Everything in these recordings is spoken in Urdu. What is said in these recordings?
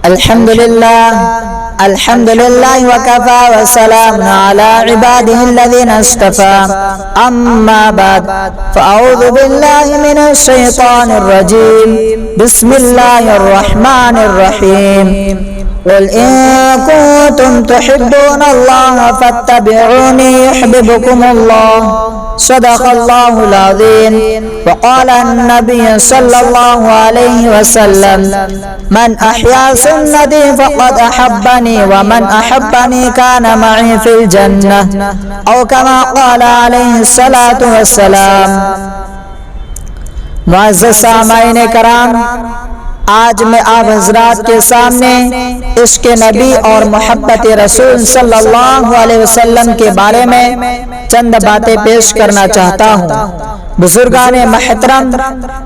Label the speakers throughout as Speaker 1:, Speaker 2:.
Speaker 1: الحمد لله وكفى وسلام على عباده الذين اصطفى أما بعد فأعوذ بالله من الشيطان الرجيم بسم الله الرحمن الرحيم قل إن كنتم تحبون الله فاتبعوني يحببكم الله صدق الله العظيم. وقال النبي صلى الله عليه وسلم من أحيا سنتي فقد أحبني ومن أحبني كان معي في الجنة أو كما قال عليه الصلاة والسلام. معزز سامعین کرام، آج میں آپ حضرات کے سامنے عشق نبی اور محبت رسول صلی اللہ علیہ وسلم کے بارے میں چند باتیں پیش کرنا چاہتا ہوں. بزرگان محترم،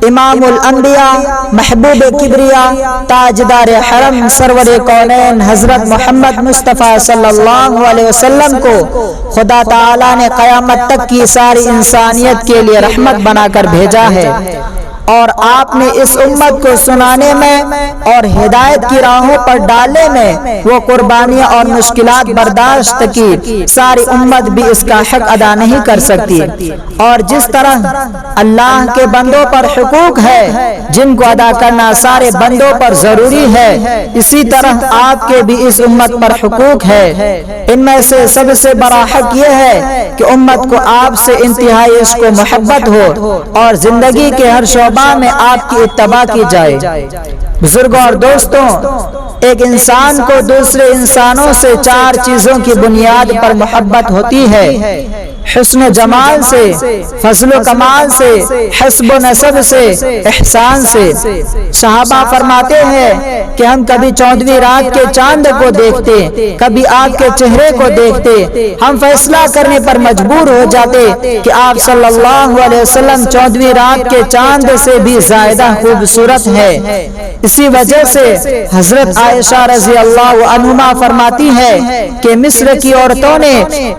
Speaker 1: امام الانبیاء، محبوب کبریا، تاجدار حرم، سرور کونین حضرت محمد مصطفیٰ صلی اللہ علیہ وسلم کو خدا تعالی نے قیامت تک کی ساری انسانیت کے لیے رحمت بنا کر بھیجا ہے، اور آپ نے اس امت کو سنانے میں اور ہدایت کی راہوں پر ڈالنے میں وہ قربانیاں اور مشکلات برداشت کی. ساری امت بھی اس کا حق ادا نہیں کر سکتی، اور جس طرح اللہ کے بندوں پر حقوق ہے جن کو ادا کرنا سارے بندوں پر ضروری ہے، اسی طرح آپ کے بھی اس امت پر حقوق ہے. ان میں سے سب سے بڑا حق یہ ہے کہ امت کو آپ سے انتہائی عشق و محبت ہو اور زندگی کے ہر شعبہ میں آپ کی اتباع کی جائے. بزرگوں اور دوستوں، ایک انسان کو دوسرے انسانوں سے چار چیزوں کی بنیاد پر محبت ہوتی ہے: حسن و جمال سے، فضل و کمال سے، حسب و نسب سے، احسان سے. صحابہ فرماتے ہیں کہ ہم کبھی 14ویں رات کے چاند کو دیکھتے، کبھی آپ کے چہرے کو دیکھتے، ہم فیصلہ کرنے پر مجبور ہو جاتے کہ آپ صلی اللہ علیہ وسلم 14ویں رات کے چاند سے بھی زیادہ خوبصورت ہے. اسی وجہ سے حضرت عائشہ رضی اللہ عنہا فرماتی ہے کہ مصر کی عورتوں نے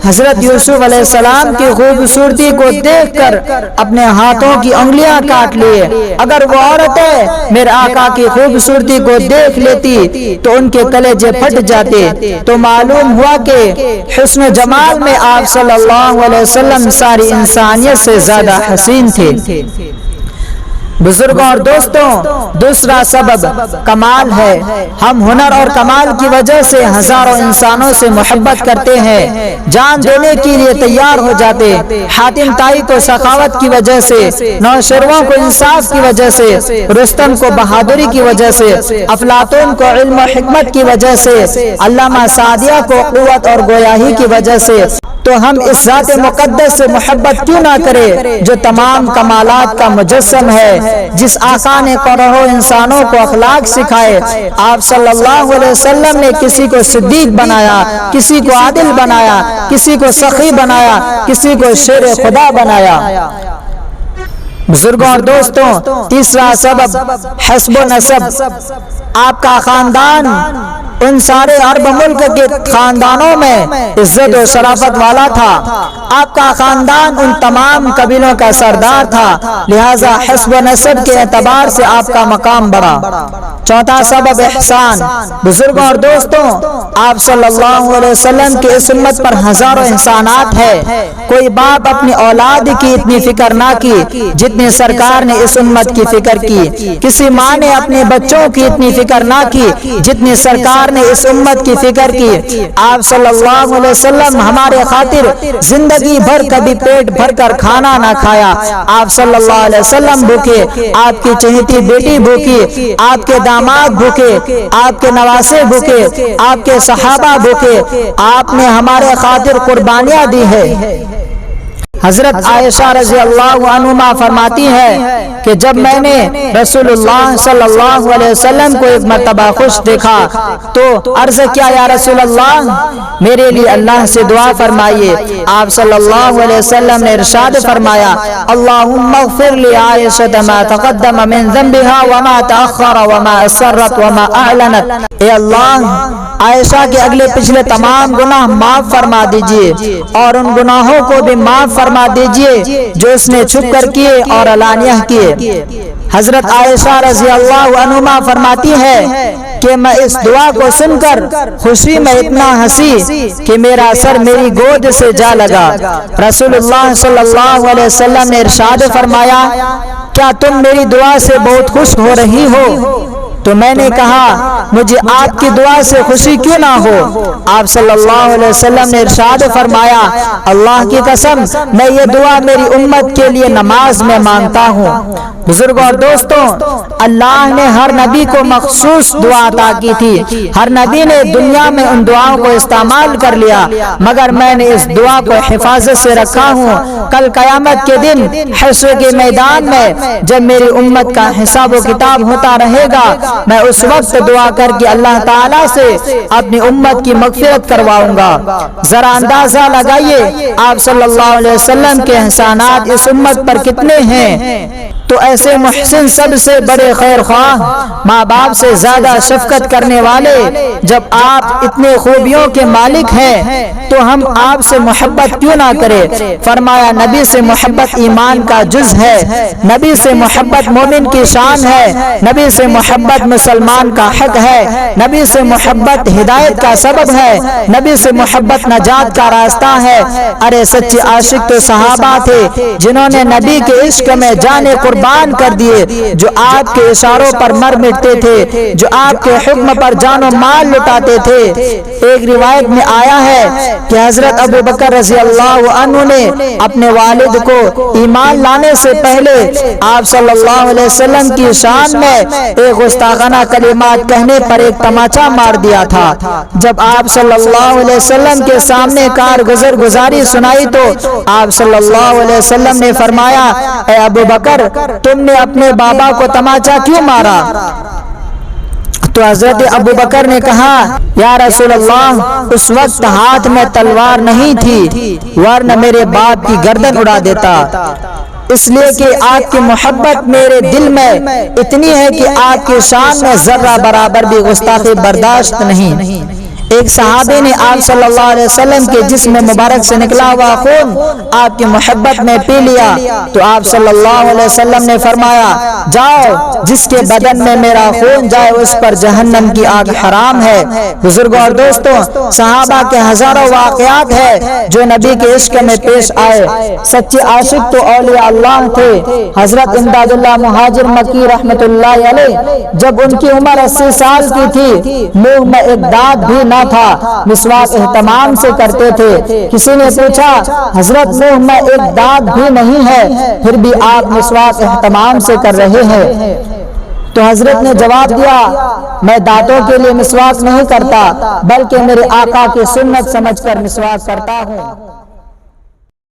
Speaker 1: حضرت یوسف علیہ السلام کی خوبصورتی کو دیکھ کر اپنے ہاتھوں کی انگلیاں کاٹ لیے. اگر وہ عورتیں میرے آقا کی خوبصورتی کو دیکھ لیتی تو ان کے کلیجے پھٹ جاتے. تو معلوم ہوا کہ حسن و جمال میں آپ صلی اللہ علیہ وسلم ساری انسانیت سے زیادہ حسین تھے. بزرگوں اور دوستوں، دوسرا سبب کمال ہے. ہم ہنر اور کمال کی وجہ سے ہزاروں انسانوں سے محبت کرتے ہیں، جان دینے کے لیے تیار ہو جاتے. حاتم طائی کو سخاوت کی وجہ سے، نوشرووں کو انصاف کی وجہ سے، رستم کو بہادری کی وجہ سے، افلاطون کو علم و حکمت کی وجہ سے، علامہ سعدیہ کو قوت اور گویاہی کی وجہ سے. تو ہم اس ذات مقدس سے محبت کیوں نہ کرے جو تمام کمالات کا مجسم ہے، جس آقا نے کروڑوں انسانوں کو اخلاق سکھائے. آپ صلی اللہ علیہ وسلم نے کسی کو صدیق بنایا، کسی کو عادل بنایا، کسی کو سخی بنایا، کسی کو شیر خدا بنایا. بزرگوں اور دوستوں، تیسرا سبب حسب و نسب. آپ کا خاندان ان سارے عرب ملک کے خاندانوں میں عزت و شرافت والا تھا. آپ کا خاندان ان تمام قبیلوں کا سردار تھا، لہذا حسب و نسب کے اعتبار سے آپ کا مقام بڑھا. چوتھا سبب احسان. بزرگوں اور دوستوں، آپ صلی اللہ علیہ وسلم کی اس امت پر ہزاروں احسانات ہیں. کوئی باپ اپنی اولاد کی اتنی فکر نہ کی جتنی سرکار نے اس امت کی فکر کی. کسی ماں نے اپنے بچوں کی اتنی فکر نہ کی جتنی سرکار نے اس امت کی فکر کی. آپ صلی اللہ علیہ وسلم ہمارے خاطر زندگی بھر کبھی پیٹ بھر کر کھانا نہ کھایا. آپ صلی اللہ علیہ وسلم بھوکے، آپ کی چہیتی بیٹی بھوکی، آپ کے داماد بھوکے، آپ کے نواسے بھوکے، آپ کے صحابہ بھوکے. آپ نے ہمارے خاطر قربانیاں دی ہے. حضرت عائشہ رضی اللہ عنہا فرماتی ہے کہ جب میں نے رسول اللہ صلی اللہ علیہ وسلم کو ایک مرتبہ خوش دیکھا تو عرض کیا، یا رسول اللہ میرے لیے اللہ سے دعا فرمائیے. آپ صلی اللہ علیہ وسلم نے ارشاد فرمایا، اللہم اغفر لی عائشہ ما تقدم من ذنبها وما تأخر وما اسرت وما اعلنت. اے اللہ، عائشہ کے اگلے پچھلے تمام گناہ معاف فرما دیجئے اور ان گناہوں کو بھی معاف فرما دیجئے جو اس نے چھپ کر کیے اور علانیہ کیے. حضرت عائشہ رضی اللہ عنہا فرماتی ہے کہ میں اس دعا کو سن کر خوشی میں اتنا ہنسی کہ میرا سر میری گود سے جا لگا۔ رسول اللہ صلی اللہ علیہ وسلم نے ارشاد فرمایا، کیا تم میری دعا سے بہت خوش ہو رہی ہو؟ تو میں نے کہا، مجھے آپ کی دعا سے خوشی کیوں نہ ہو؟ آپ صلی اللہ علیہ وسلم نے ارشاد فرمایا، اللہ کی قسم میں یہ دعا میری امت کے لیے نماز میں مانگتا ہوں۔ بزرگوں اور دوستوں، اللہ نے ہر نبی کو مخصوص دعا عطا کی تھی۔ ہر نبی نے دنیا میں ان دعاؤں کو استعمال کر لیا، مگر میں نے اس دعا کو حفاظت سے رکھا ہوں۔ کل قیامت کے دن حشر کے میدان میں جب میری امت کا حساب و کتاب ہوتا رہے گا، میں اس وقت دعا کر کے اللہ تعالیٰ سے اپنی امت کی مغفرت کرواؤں گا۔ ذرا اندازہ لگائیے آپ صلی اللہ علیہ وسلم کے احسانات اس امت پر کتنے ہیں۔ تو ایسے محسن، سب سے بڑے خیر خواہ، ماں باپ سے زیادہ شفقت کرنے والے، جب آپ اتنے خوبیوں کے مالک ہیں تو ہم آپ سے محبت کیوں نہ کریں؟ فرمایا، نبی سے محبت ایمان کا جز ہے، نبی سے محبت مومن کی شان ہے، نبی سے محبت مسلمان کا حق ہے، نبی سے محبت ہدایت کا سبب ہے، نبی سے محبت نجات کا راستہ ہے۔ ارے سچے عاشق تو صحابہ تھے جنہوں نے نبی کے عشق میں جانے قربان کر دیے، جو آپ کے اشاروں پر مر مٹتے تھے، جو آپ کے حکم پر جان و مال لٹاتے تھے۔ ایک روایت میں آیا ہے کہ حضرت ابو بکر رضی اللہ عنہ نے اپنے والد کو ایمان لانے سے پہلے آپ صلی اللہ علیہ وسلم کی شان میں ایک گستاخانہ کلمات کہنے پر ایک تماچا مار دیا تھا۔ جب آپ صلی اللہ علیہ وسلم کے سامنے کارگزر گزاری سنائی تو آپ صلی اللہ علیہ وسلم نے فرمایا، اے ابو بکر، تم نے اپنے بابا کو تماچا کیوں مارا؟ تو حضرت ابو بکر نے کہا، یا رسول اللہ، اس وقت ہاتھ میں تلوار نہیں تھی، ورنہ میرے باپ کی گردن اڑا دیتا، اس لیے کہ آپ کی محبت میرے دل میں اتنی ہے کہ آپ کی شان میں ذرہ برابر بھی گستاخی برداشت نہیں۔ ایک صحابی نے آپ صلی اللہ علیہ وسلم کے جسم مبارک سے نکلا ہوا خون آپ کی محبت میں پی لیا تو آپ صلی اللہ علیہ وسلم نے فرمایا، جاؤ، جس کے بدن میں میرا خون جائے اس پر جہنم کی آگ حرام ہے۔ بزرگوں اور دوستوں، صحابہ کے ہزاروں واقعات ہیں جو نبی کے عشق میں پیش آئے۔ سچے عاشق تو اولیاء اللہ تھے۔ حضرت امداد اللہ مہاجر مکی رحمت اللہ علیہ جب ان کی عمر 80 سال کی تھی، منہ میں ایک دانت بھی نہ تھا، مسواک اہتمام سے کرتے تھے۔ کسی نے پوچھا، حضرت منہ میں ایک دانت بھی نہیں ہے پھر بھی آپ مسواک اہتمام سے کر رہے ہیں؟ تو حضرت نے جواب دیا، میں دانتوں کے لیے مسواک نہیں کرتا بلکہ میرے آقا کی سنت سمجھ کر مسواک کرتا ہوں۔